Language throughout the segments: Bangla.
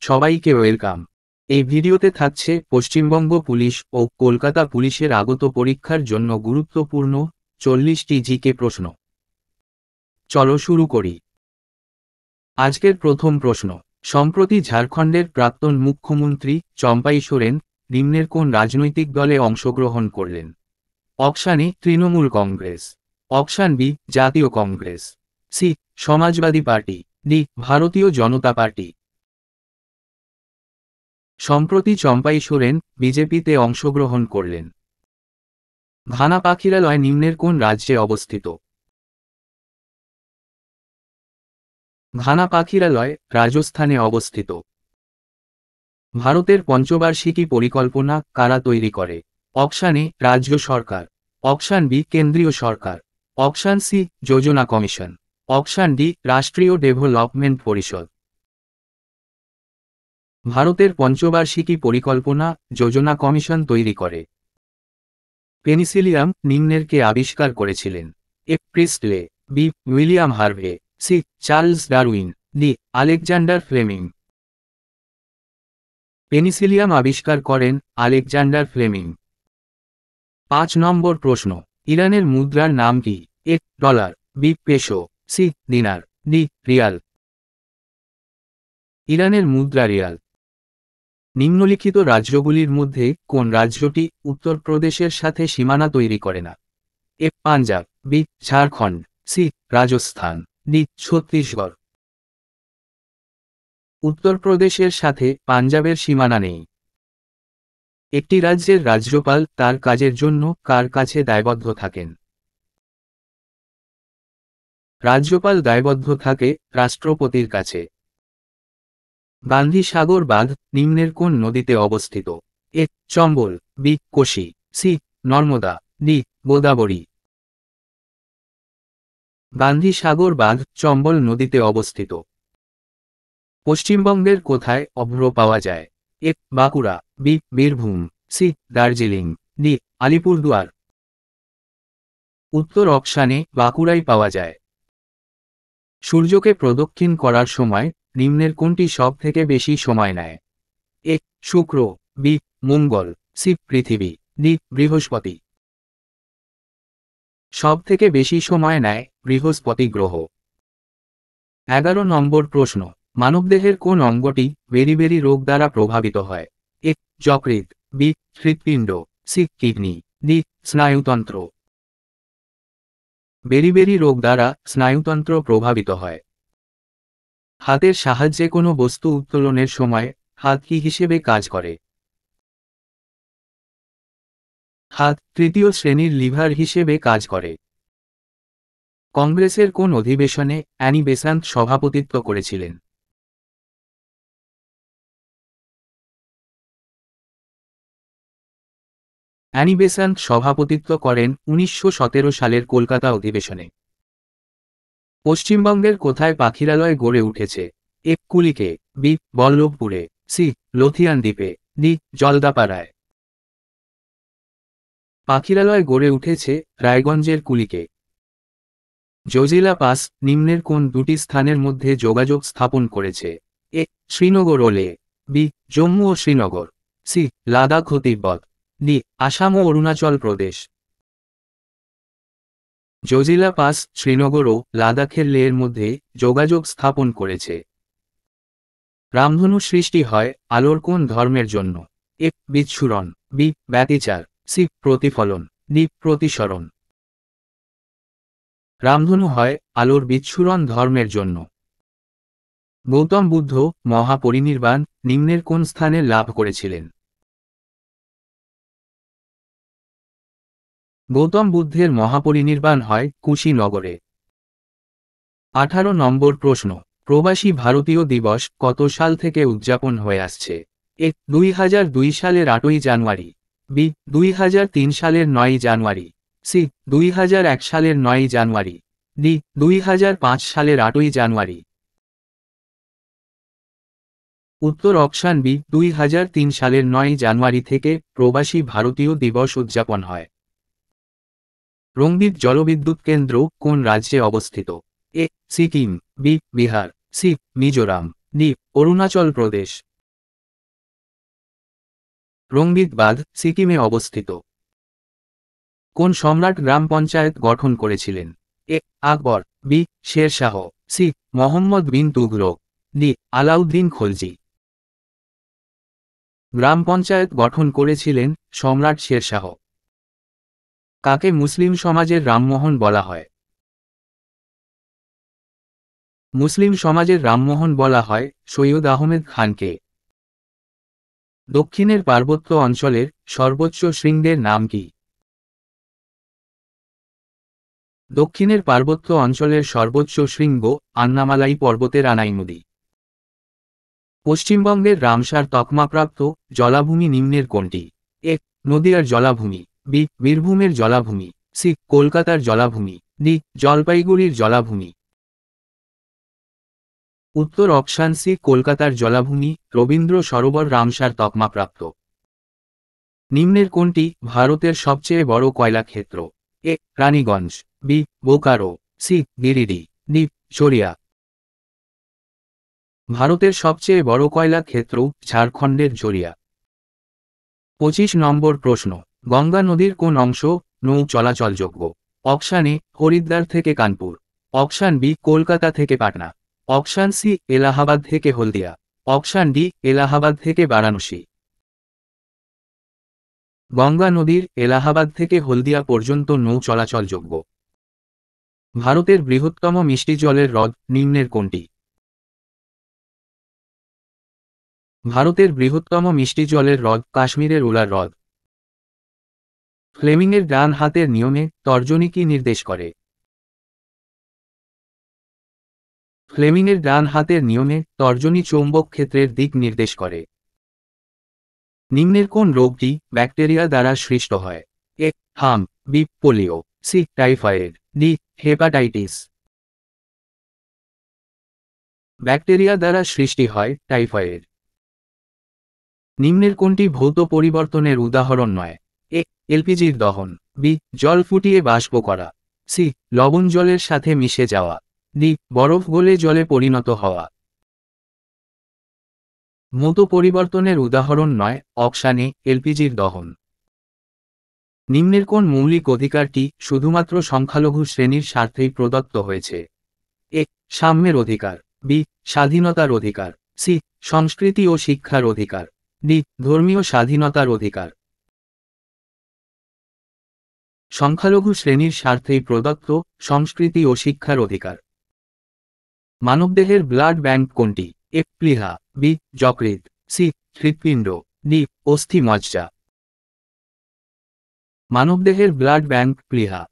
সবাইকে ওয়েলকাম। এই ভিডিওতে থাকছে পশ্চিমবঙ্গ পুলিশ ও কলকাতা পুলিশের আগত পরীক্ষার জন্য গুরুত্বপূর্ণ 40টি জিকে প্রশ্ন। চলো শুরু করি। আজকের প্রথম প্রশ্ন, সম্প্রতি ঝাড়খণ্ডের প্রাক্তন মুখ্যমন্ত্রী চম্পাই সোরেন নিম্নের কোন রাজনৈতিক দলে অংশগ্রহণ করলেন? Option A Trinamool Congress, option B জাতীয় Congress, C Samajwadi party, D Bharatiya Janata party. সম্প্রতি চম্পাই সোরেন বিজেপিতে অংশগ্রহণ করলেন। ঘানা পাখিরালয় নিম্নের কোন রাজ্যে অবস্থিত? ঘানা পাখিরালয় রাজস্থানে অবস্থিত। ভারতের পঞ্চবার্ষিকী পরিকল্পনা কারা তৈরি করে? অপশান এ রাজ্য সরকার, অপশান বি কেন্দ্রীয় সরকার, অপশান সি যোজনা কমিশন, অপশান ডি রাষ্ট্রীয় ডেভেলপমেন্ট পরিষদ। ভারতের পঞ্চবার্ষিকী পরিকল্পনা যোজনা কমিশন তৈরি করে। পেনিসিলিয়াম নিম্নের কে আবিষ্কার করেছিলেন? A Priestley, B William Harvey, C Charles Darwin, D Alexander Fleming. Penicillium আবিষ্কার করেন আলেকজান্ডার ফ্লেমিং। 5 নম্বর প্রশ্ন, ইরানের মুদ্রার নাম কি? এ ডলার, বি পেসো, সি দিনার, ডি রিয়াল। ইরানের মুদ্রা রিয়াল। নিম্নলিখিত রাজ্যগুলির মধ্যে কোন রাজ্যটি উত্তরপ্রদেশের সাথে সীমানা তৈরি করে না? A Punjab, B Jharkhand, C Rajasthan, D Chhattisgarh. উত্তরপ্রদেশের সাথে পাঞ্জাবের সীমানা নেই। একটি রাজ্যের রাজ্যপাল তার কাজের জন্য কার কাছে দায়বদ্ধ থাকেন? রাজ্যপাল দায়বদ্ধ থাকে রাষ্ট্রপতির কাছে। গান্ধী সাগর বাঁধ নিম্নের কোন নদীতে অবস্থিত? A Chambal, B Kosi, C Narmada, D Godavari. Gandhi Sagar বাঁধ চম্বল নদীতে অবস্থিত। পশ্চিমবঙ্গের কোথায় অভ্র পাওয়া যায়? A Bankura, B Birbhum, C Darjeeling, D Alipurduar. উত্তর অপশানে বাঁকুড়াই পাওয়া যায়। সূর্যকে প্রদক্ষিণ করার সময় নিম্নের কোনটি সব থেকে বেশি সময় নেয়? এ শুক্র, বি মঙ্গল, সি পৃথিবী, ডি বৃহস্পতি। সব থেকে বেশি সময় নেয় বৃহস্পতি গ্রহ। 11 নম্বর প্রশ্ন, মানবদেহের কোন অঙ্গটি বেরিবেরি রোগ দ্বারা প্রভাবিত হয়? এ যকৃৎ, বি হৃৎপিণ্ড, সি কিডনি, ডি স্নায়ুতন্ত্র। বেরিবেরি রোগ দ্বারা স্নায়ুতন্ত্র প্রভাবিত হয়। হাতের সাহায্যে কোনো বস্তু উত্তোলনের সময় হাত কি হিসেবে কাজ করে? হাত তৃতীয় শ্রেণীর লিভার হিসেবে কাজ করে। কংগ্রেসের কোন অধিবেশনে অ্যানি বেসান্ত সভাপতিত্ব করেছিলেন? অ্যানি বেসান্ত সভাপতিত্ব করেন 1917 সালের কলকাতা অধিবেশনে। পশ্চিমবঙ্গের কোথায় পাখিরালয় গড়ে উঠেছে? এ কুলিকে, বি বল্লভপুরে, সি লথিয়ান দ্বীপে, ডি জলদাপাড়ায়। পাখিরালয় গড়ে উঠেছে রায়গঞ্জের কুলিকে। জজিলা পাস নিম্নের কোন দুটি স্থানের মধ্যে যোগাযোগ স্থাপন করেছে? এ শ্রীনগর ও লে, বি জম্মু ও শ্রীনগর, সি লাদাখ ও তিব্বত, ডি আসাম ও অরুণাচল প্রদেশ। জজিলা পাস শ্রীনগর ও লাদাখের লের মধ্যে যোগাযোগ স্থাপন করেছে। রামধনু সৃষ্টি হয় আলোর কোন ধর্মের জন্য? এ বিচ্ছুরণ, বি ব্যতিচার, সি প্রতিফলন, ডি প্রতিসরণ। রামধনু হয় আলোর বিচ্ছুরণ ধর্মের জন্য। গৌতম বুদ্ধ মহাপরিনির্বাণ নিম্নের কোন স্থানে লাভ করেছিলেন? গৌতম বুদ্ধের মহাপরিনির্বাণ হয় কুশীনগরে। 18 নম্বর প্রশ্ন, প্রবাসী ভারতীয় দিবস কত সাল থেকে উদযাপন হয়ে আসছে? এ 2002 সালের 8ই জানুয়ারি, বি 2003 সালের 9ই জানুয়ারি, সি 2001 সালের 9ই জানুয়ারি, ডি 2005 সালের 8ই জানুয়ারি। উত্তর অপশান বি 2003 সালের 9ই জানুয়ারি থেকে প্রবাসী ভারতীয় দিবস উদযাপন হয়। রংবিদ জলবিদ্যুৎ কেন্দ্র কোন রাজ্যে অবস্থিত? A Sikkim, B Bihar, C Mizoram, D Arunachal Pradesh. Rangit বাঁধ সিকিমে অবস্থিত। কোন সম্রাট গ্রাম পঞ্চায়েত গঠন করেছিলেন? A Akbar, B Sher Shah, C Mohammad bin Tughlaq, D Alauddin Khalji. গ্রাম পঞ্চায়েত গঠন করেছিলেন সম্রাট শের শাহ। কাকে মুসলিম সমাজের রামমোহন বলা হয়? মুসলিম সমাজের রামমোহন বলা হয় সৈয়দ আহমেদ খানকে। দক্ষিণের পার্বত্য অঞ্চলের সর্বোচ্চ শৃঙ্গের নাম কি? দক্ষিণের পার্বত্য অঞ্চলের সর্বোচ্চ শৃঙ্গ আন্নামালাই পর্বতের আনাইমুদি। পশ্চিমবঙ্গের রামসার তকমাপ্রাপ্ত জলাভূমি নিম্নের কোনটি? এ নদীয়ার জলাভূমি, বি বীরভূমের জলাভূমি, সি কলকাতার জলাভূমি, ডি জলপাইগুড়ির জলাভূমি। উত্তর অপশান সি কলকাতার জলাভূমি রবীন্দ্র সরোবর রামসার তকমাপ্রাপ্ত। নিম্নের কোনটি ভারতের সবচেয়ে বড় কয়লা ক্ষেত্র? A Raniganj, B Bokaro, C Giridih, D Jharia. ভারতের সবচেয়ে বড় কয়লা ক্ষেত্র ঝাড়খণ্ডের জরিয়া। 25 নম্বর প্রশ্ন, গঙ্গা নদীর কোন অংশ নৌ চলাচলযোগ্য? অপশান এ হরিদ্বার থেকে কানপুর, অপশান বি কলকাতা থেকে পাটনা, অপশান সি এলাহাবাদ থেকে হলদিয়া, অপশান ডি এলাহাবাদ থেকে বারাণসী। গঙ্গা নদীর এলাহাবাদ থেকে হলদিয়া পর্যন্ত নৌ চলাচলযোগ্য। ভারতের বৃহত্তম মিষ্টি জলের হ্রদ নিম্নের কোনটি? ভারতের বৃহত্তম মিষ্টি জলের হ্রদ কাশ্মীরের উলার হ্রদ। ফ্লেমিংয়ের ডান হাতের নিয়মে তর্জনী কি নির্দেশ করে? ফ্লেমিংয়ের ডান হাতের নিয়মে তর্জনী চৌম্বক ক্ষেত্রের দিক নির্দেশ করে। নিম্নের কোন রোগটি ব্যাকটেরিয়া দ্বারা সৃষ্ট হয়? এ হাম, B polio, C typhoid, D hepatitis. Bacteria দ্বারা সৃষ্টি হয় টাইফয়েড। নিম্নের কোনটি ভৌত পরিবর্তনের উদাহরণ নয়? এ এলপিজির দহন, বি জল ফুটিয়ে বাষ্প করা, সি লবণ জলের সাথে মিশে যাওয়া, ডি বরফ গলে জলে পরিণত হওয়া। ভৌত পরিবর্তনের উদাহরণ নয় অপশান এ এলপিজির দহন। নিম্নের কোন মৌলিক অধিকারটি শুধুমাত্র সংখ্যালঘু শ্রেণীর স্বার্থেই প্রদত্ত হয়েছে? এ সাম্যের অধিকার, বি স্বাধীনতার অধিকার, সি সংস্কৃতি ও শিক্ষার অধিকার, ডি ধর্মীয় স্বাধীনতার অধিকার। সংখ্যালঘু শ্রেণীর স্বার্থেই প্রদত্ত সংস্কৃতি ও শিক্ষার অধিকার। মানবদেহের ব্লাড ব্যাংক কোনটি? এ প্লীহা, বি যকৃৎ, সি হৃৎপিণ্ড, ডি অস্থি মজ্জা। মানবদেহের ব্লাড ব্যাংক প্লীহা।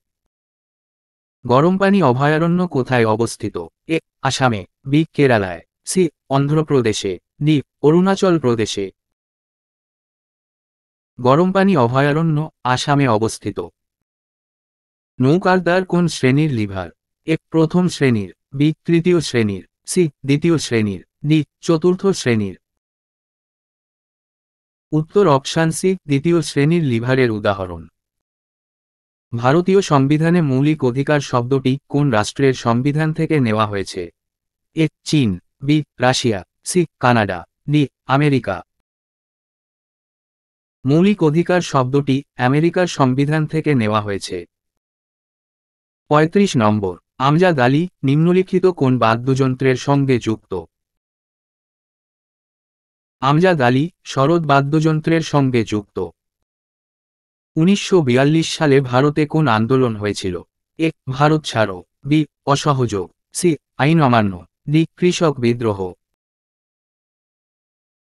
গরমপানি অভয়ারণ্য কোথায় অবস্থিত? এ আসামে, বি কেরালায়, সি অন্ধ্রপ্রদেশে, ডি অরুণাচল প্রদেশে। গরমপানি অভয়ারণ্য আসামে অবস্থিত। নৌকার কোন শ্রেণীর লিভার? এ প্রথম শ্রেণীর, বি তৃতীয় শ্রেণীর, সি দ্বিতীয় শ্রেণীর, ডি চতুর্থ শ্রেণীর। উত্তর অপশান সি দ্বিতীয় শ্রেণীর লিভারের উদাহরণ। ভারতীয় সংবিধানে মৌলিক অধিকার শব্দটি কোন রাষ্ট্রের সংবিধান থেকে নেওয়া হয়েছে? এ চীন, বি রাশিয়া, সি কানাডা, ডি আমেরিকা। মৌলিক অধিকার শব্দটি আমেরিকার সংবিধান থেকে নেওয়া হয়েছে। 35 নম্বর, আমজাদ আলী নিম্নলিখিত কোন বাদ্যযন্ত্রের সঙ্গে যুক্ত? আমজাদ আলী সরোদ বাদ্যযন্ত্রের সঙ্গে যুক্ত। 1942 সালে ভারতে কোন আন্দোলন হয়েছিল? এ ভারত ছাড়ো, বি অসহযোগ, সি আইন অমান্য, ডি কৃষক বিদ্রোহ।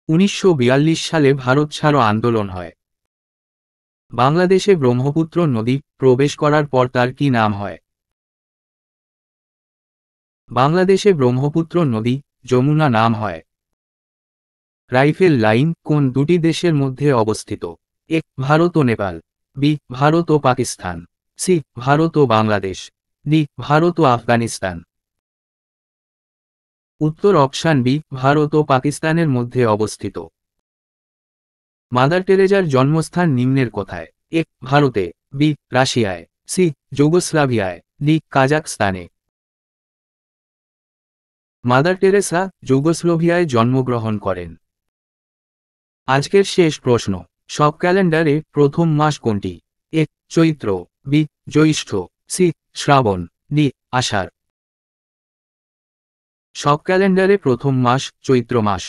1942 সালে ভারত ছাড়ো আন্দোলন হয়। বাংলাদেশে ব্রহ্মপুত্র নদী প্রবেশ করার পর তার কি নাম হয়? বাংলাদেশে ব্রহ্মপুত্র নদী যমুনা নাম হয়। রাইফেল লাইন কোন দুটি দেশের মধ্যে অবস্থিত? এ ভারত ও নেপাল, বি ভারত ও পাকিস্তান, সি ভারত ও বাংলাদেশ, ডি ভারত ও আফগানিস্তান। উত্তর অপশান বি ভারত ও পাকিস্তানের মধ্যে অবস্থিত। মাদার টেরেজার জন্মস্থান নিম্নের কোথায়? এ ভারতে, বি রাশিয়ায়, সি যুগোস্লাভিয়ায়, ডি কাজাকস্তানে। মাদার টেরেসা যুগোস্লোভিয়ায় জন্মগ্রহণ করেন। আজকের শেষ প্রশ্ন, সব ক্যালেন্ডারে প্রথম মাস কোনটি? এ চৈত্র, বি জ্যৈষ্ঠ, সি শ্রাবণ, ডি আষাঢ়। সব ক্যালেন্ডারে প্রথম মাস চৈত্র মাস।